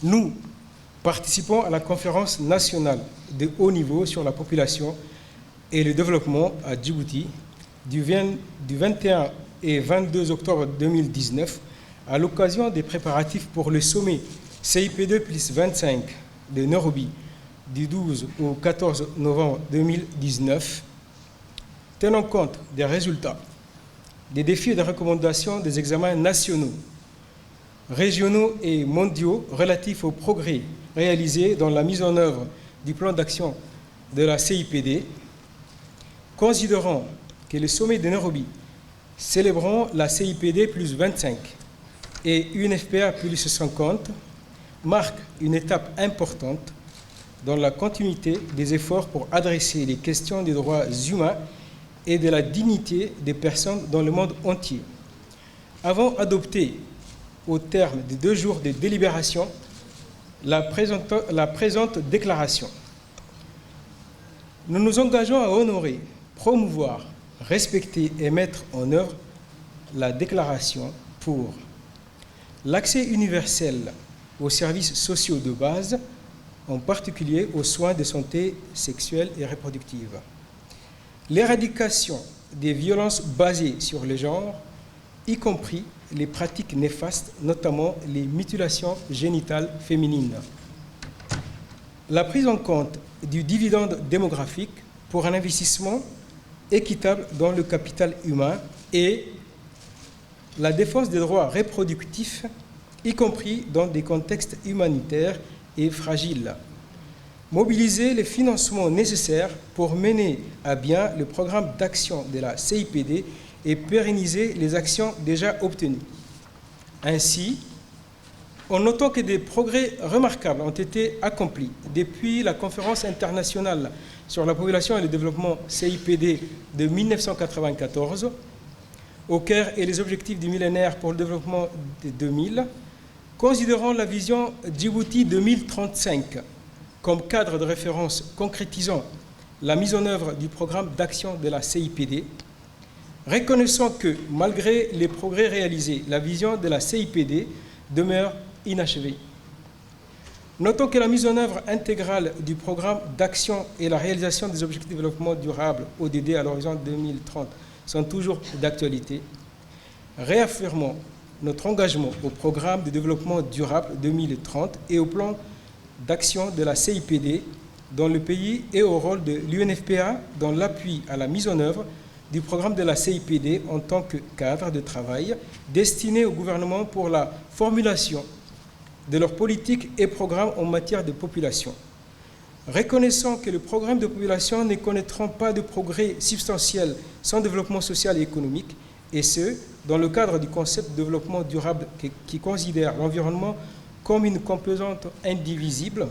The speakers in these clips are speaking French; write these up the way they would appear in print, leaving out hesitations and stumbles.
Nous participons à la conférence nationale de haut niveau sur la population et le développement à Djibouti du 21 et 22 octobre 2019 à l'occasion des préparatifs pour le sommet CIP2 plus 25 de Nairobi du 12 au 14 novembre 2019, tenant compte des résultats, des défis et des recommandations des examens nationaux, régionaux et mondiaux relatifs aux progrès réalisés dans la mise en œuvre du plan d'action de la CIPD, considérant que le sommet de Nairobi célébrant la CIPD plus 25 et UNFPA plus 50 marque une étape importante dans la continuité des efforts pour adresser les questions des droits humains et de la dignité des personnes dans le monde entier. Avons adopté, au terme de 2 jours de délibération, la présente déclaration. Nous nous engageons à honorer, promouvoir, respecter et mettre en œuvre la déclaration pour l'accès universel aux services sociaux de base, en particulier aux soins de santé sexuelle et reproductive, l'éradication des violences basées sur le genre, y compris les pratiques néfastes, notamment les mutilations génitales féminines, la prise en compte du dividende démographique pour un investissement équitable dans le capital humain et la défense des droits reproductifs, y compris dans des contextes humanitaires et fragiles. Mobiliser les financements nécessaires pour mener à bien le programme d'action de la CIPD et pérenniser les actions déjà obtenues. Ainsi, en notant que des progrès remarquables ont été accomplis depuis la conférence internationale sur la population et le développement CIPD de 1994, au cœur et les objectifs du millénaire pour le développement de 2000, considérant la vision Djibouti 2035 comme cadre de référence concrétisant la mise en œuvre du programme d'action de la CIPD, reconnaissant que, malgré les progrès réalisés, la vision de la CIPD demeure inachevée. Notons que la mise en œuvre intégrale du programme d'action et la réalisation des objectifs de développement durable ODD à l'horizon 2030 sont toujours d'actualité. Réaffirmons notre engagement au programme de développement durable 2030 et au plan d'action de la CIPD dans le pays et au rôle de l'UNFPA dans l'appui à la mise en œuvre du programme de la CIPD en tant que cadre de travail destiné au gouvernement pour la formulation de leurs politiques et programmes en matière de population. Reconnaissant que les programmes de population ne connaîtront pas de progrès substantiel sans développement social et économique, et ce, dans le cadre du concept de développement durable qui considère l'environnement comme une composante indivisible,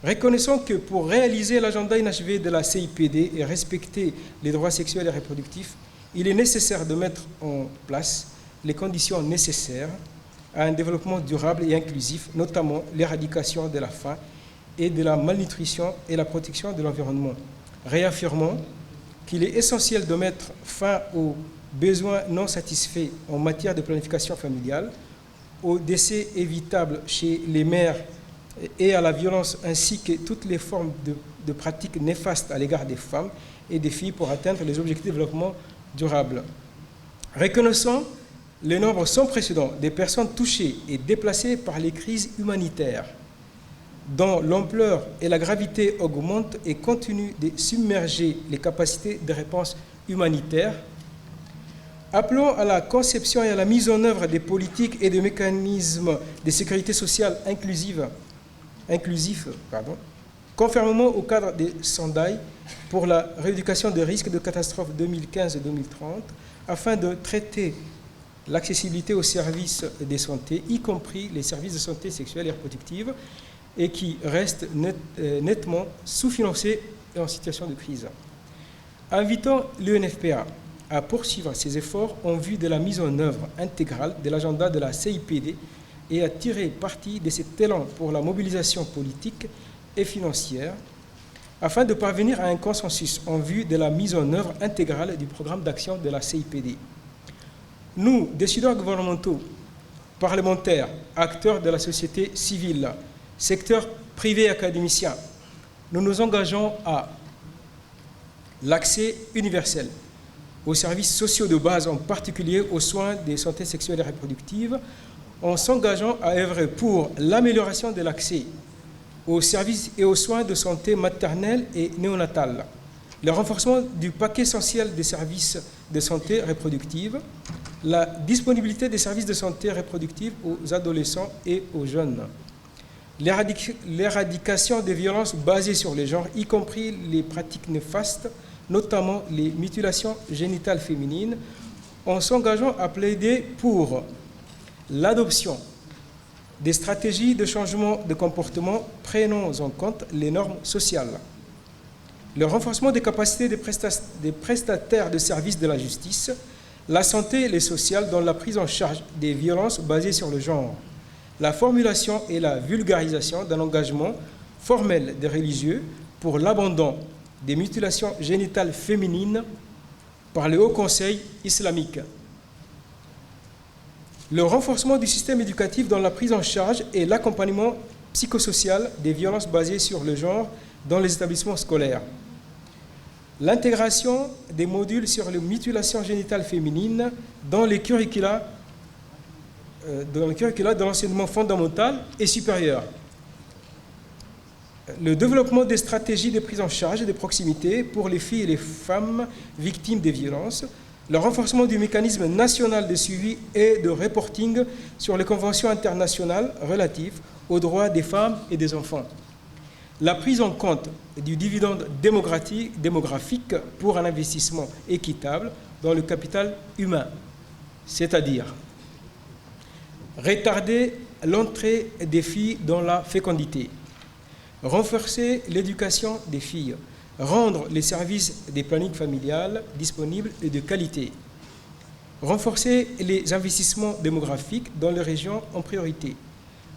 reconnaissant que pour réaliser l'agenda inachevé de la CIPD et respecter les droits sexuels et reproductifs, il est nécessaire de mettre en place les conditions nécessaires à un développement durable et inclusif, notamment l'éradication de la faim et de la malnutrition et la protection de l'environnement. Réaffirmons qu'il est essentiel de mettre fin aux besoins non satisfaits en matière de planification familiale, aux décès évitables chez les mères et à la violence, ainsi que toutes les formes de pratiques néfastes à l'égard des femmes et des filles pour atteindre les objectifs de développement durable. Reconnaissant le nombre sans précédent des personnes touchées et déplacées par les crises humanitaires, dont l'ampleur et la gravité augmentent et continuent de submerger les capacités de réponse humanitaire, appelons à la conception et à la mise en œuvre des politiques et des mécanismes de sécurité sociale inclusifs, conformément au cadre des Sendai pour la rééducation des risques de catastrophes 2015 et 2030, afin de traiter l'accessibilité aux services de santé, y compris les services de santé sexuelle et reproductive, et qui restent nettement sous-financés et en situation de crise. Invitons l'UNFPA à poursuivre ses efforts en vue de la mise en œuvre intégrale de l'agenda de la CIPD et à tirer parti de cet élan pour la mobilisation politique et financière afin de parvenir à un consensus en vue de la mise en œuvre intégrale du programme d'action de la CIPD. Nous, décideurs gouvernementaux, parlementaires, acteurs de la société civile, secteur privé académicien, nous nous engageons à l'accès universel aux services sociaux de base, en particulier aux soins de santé sexuelle et reproductive, en s'engageant à œuvrer pour l'amélioration de l'accès aux services et aux soins de santé maternelle et néonatale, le renforcement du paquet essentiel des services de santé reproductive, la disponibilité des services de santé reproductive aux adolescents et aux jeunes, l'éradication des violences basées sur les genres, y compris les pratiques néfastes, notamment les mutilations génitales féminines, en s'engageant à plaider pour l'adoption des stratégies de changement de comportement prenant en compte les normes sociales, le renforcement des capacités des prestataires de services de la justice, la santé et les sociales dans la prise en charge des violences basées sur le genre, la formulation et la vulgarisation d'un engagement formel des religieux pour l'abandon des mutilations génitales féminines par le Haut Conseil islamique, le renforcement du système éducatif dans la prise en charge et l'accompagnement psychosocial des violences basées sur le genre dans les établissements scolaires, l'intégration des modules sur les mutilations génitales féminines dans les curricula de l'enseignement fondamental et supérieur, le développement des stratégies de prise en charge et de proximité pour les filles et les femmes victimes des violences, le renforcement du mécanisme national de suivi et de reporting sur les conventions internationales relatives aux droits des femmes et des enfants, la prise en compte du dividende démographique pour un investissement équitable dans le capital humain, c'est-à-dire retarder l'entrée des filles dans la fécondité, renforcer l'éducation des filles, rendre les services des plannings familiales disponibles et de qualité, renforcer les investissements démographiques dans les régions en priorité,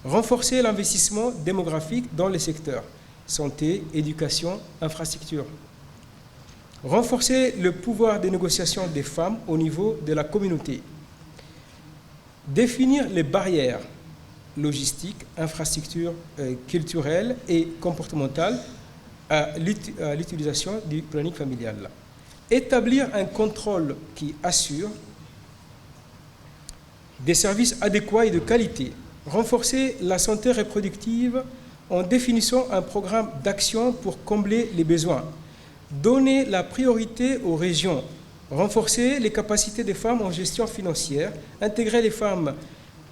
renforcer l'investissement démographique dans les secteurs santé, éducation, infrastructure, renforcer le pouvoir de négociation des femmes au niveau de la communauté, définir les barrières logistiques, infrastructures culturelles et comportementales à l'utilisation du planning familial. Établir un contrôle qui assure des services adéquats et de qualité. Renforcer la santé reproductive en définissant un programme d'action pour combler les besoins. Donner la priorité aux régions. Renforcer les capacités des femmes en gestion financière. Intégrer les femmes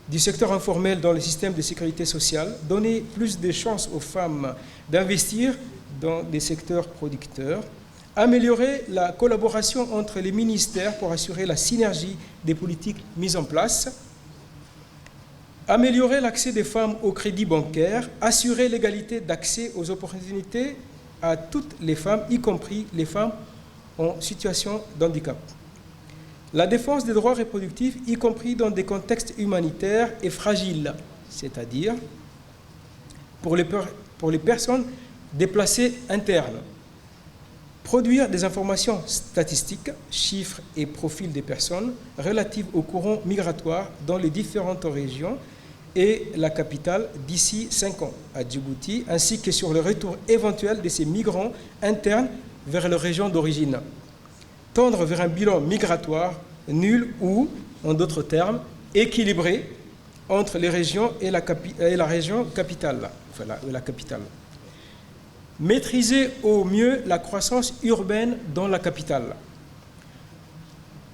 du secteur informel dans le système de sécurité sociale, donner plus de chances aux femmes d'investir dans des secteurs producteurs, améliorer la collaboration entre les ministères pour assurer la synergie des politiques mises en place, améliorer l'accès des femmes au crédit bancaire, assurer l'égalité d'accès aux opportunités à toutes les femmes, y compris les femmes en situation de handicap. La défense des droits reproductifs, y compris dans des contextes humanitaires et fragiles, c'est-à-dire pour les personnes déplacées internes. Produire des informations statistiques, chiffres et profils des personnes relatives aux courants migratoires dans les différentes régions et la capitale d'ici 5 ans à Djibouti, ainsi que sur le retour éventuel de ces migrants internes vers leur région d'origine. Tendre vers un bilan migratoire nul ou, en d'autres termes, équilibré entre les régions et la région capitale, la capitale. Maîtriser au mieux la croissance urbaine dans la capitale.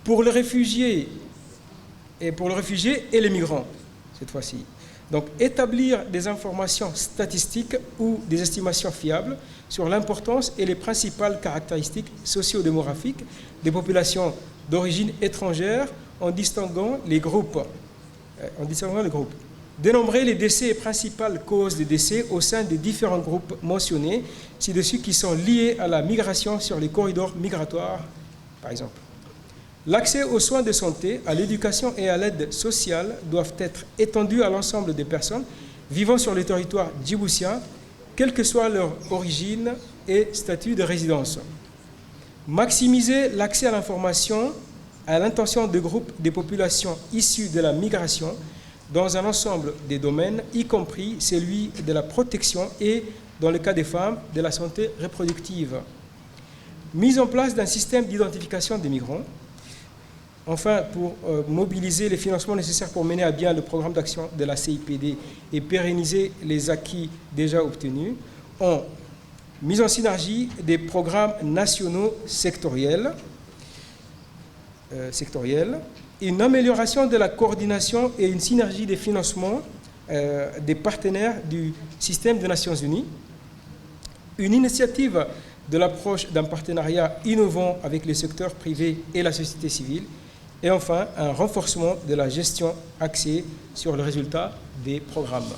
Pour les réfugiés et les migrants, cette fois-ci. Donc, établir des informations statistiques ou des estimations fiables sur l'importance et les principales caractéristiques socio-démographiques des populations d'origine étrangère en distinguant les groupes. Dénombrer les décès et principales causes des décès au sein des différents groupes mentionnés ci-dessus qui sont liés à la migration sur les corridors migratoires, par exemple. L'accès aux soins de santé, à l'éducation et à l'aide sociale doivent être étendus à l'ensemble des personnes vivant sur le territoire djiboutien, quelle que soit leur origine et statut de résidence. Maximiser l'accès à l'information à l'intention de groupes des populations issues de la migration dans un ensemble des domaines, y compris celui de la protection et, dans le cas des femmes, de la santé reproductive. Mise en place d'un système d'identification des migrants. Enfin, pour mobiliser les financements nécessaires pour mener à bien le programme d'action de la CIPD et pérenniser les acquis déjà obtenus, en mise en synergie des programmes nationaux sectoriels, une amélioration de la coordination et une synergie des financements des partenaires du système des Nations Unies, une initiative de l'approche d'un partenariat innovant avec les secteurs privés et la société civile, et enfin un renforcement de la gestion axée sur le résultat des programmes.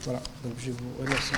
Voilà, donc je vous remercie.